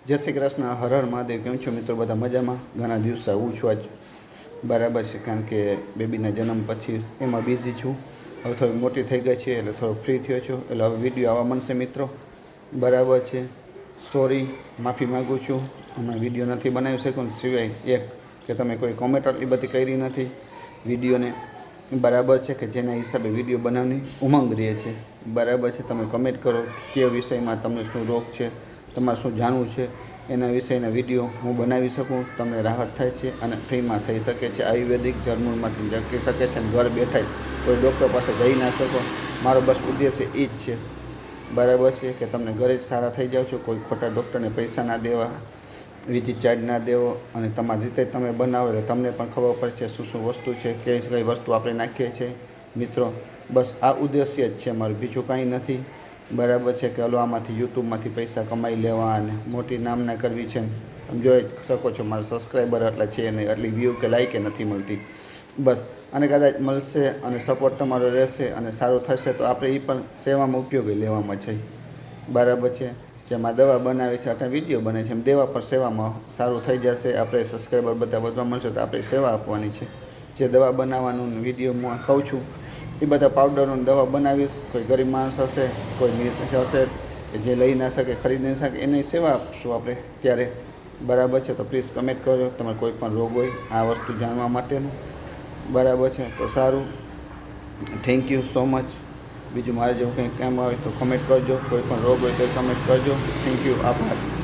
જય શ્રી કૃષ્ણ, હર હર મહાદેવ. કેમ છો મિત્રો? બધા મજામાં? ઘણા દિવસે આવું છું આજ, બરાબર છે, કારણ કે બેબીના જન્મ પછી એમાં બિઝી છું. હવે થોડી મોટી થઈ ગઈ છે એટલે થોડો ફ્રી થયો છું, એટલે હવે વિડીયો આવવા માંડશે મિત્રો, બરાબર છે. સોરી, માફી માગું છું, હમણાં વિડીયો નથી બનાવી શકું, સિવાય એક કે તમે કોઈ કોમેન્ટ આટલી બધી કરી નથી વિડીયોને, બરાબર છે, કે જેના હિસાબે વિડીયો બનાવવાની ઉમંગ રહે છે, બરાબર છે. તમે કમેન્ટ કરો કે વિષયમાં તમને શું રોગ છે, તમારે શું જાણવું છે, એના વિષયના વિડીયો હું બનાવી શકું, તમને રાહત થાય છે અને ફ્રીમાં થઈ શકે છે. આયુર્વેદિક જર્મનમાંથી જકી શકે છે અને ઘર બેઠા કોઈ ડૉક્ટર પાસે જઈ ના શકો. મારો બસ ઉદ્દેશ્ય એ જ છે, બરાબર છે, કે તમને ઘરે જ સારા થઈ જાઓ છો. કોઈ ખોટા ડૉક્ટરને પૈસા ના દેવા, વિઝિટ ચાર્જ ના દેવો, અને તમારી રીતે તમે બનાવો એટલે તમને પણ ખબર પડશે શું શું વસ્તુ છે, કઈ કઈ વસ્તુ આપણે નાખીએ છીએ મિત્રો. બસ આ ઉદ્દેશ્ય જ છે મારું, બીજું કાંઈ નથી, બરાબર છે. કે હલો આમાંથી યુટ્યુબમાંથી પૈસા કમાઈ લેવા અને મોટી નામના કરવી છે. તમે જોઈ શકો છો મારા સબસ્ક્રાઈબર એટલા છે નહીં, એટલી વ્યૂ કે લાઈકે નથી મળતી, બસ. અને કદાચ મળશે અને સપોર્ટ તમારો રહેશે અને સારું થશે તો આપણે એ પણ સેવામાં ઉપયોગી લેવામાં છે, બરાબર છે. જેમાં દવા બનાવે છે, અથવા વિડીયો બને છે, એમ દેવા પર સેવામાં સારું થઈ જશે. આપણે સબસ્ક્રાઈબર બધા વધવા મળશે તો આપણે સેવા આપવાની છે. જે દવા બનાવવાનું વિડીયો હું કહું છું એ બધા પાવડરોની દવા બનાવીશ. કોઈ ગરીબ માણસ હશે, કોઈ હશે કે જે લઈ ના શકે, ખરીદી ના શકે, એની સેવા આપશું આપણે ત્યારે, બરાબર છે. તો પ્લીઝ કમેન્ટ કરજો તમારે કોઈ પણ રોગ હોય આ વસ્તુ જાણવા માટેનું, બરાબર છે. તો સારું, થેન્ક યુ સો મચ. બીજું મારે જેવું કંઈ કામ આવે તો કમેન્ટ કરજો, કોઈ પણ રોગ હોય તો કમેન્ટ કરજો. થેન્ક યુ, આભાર.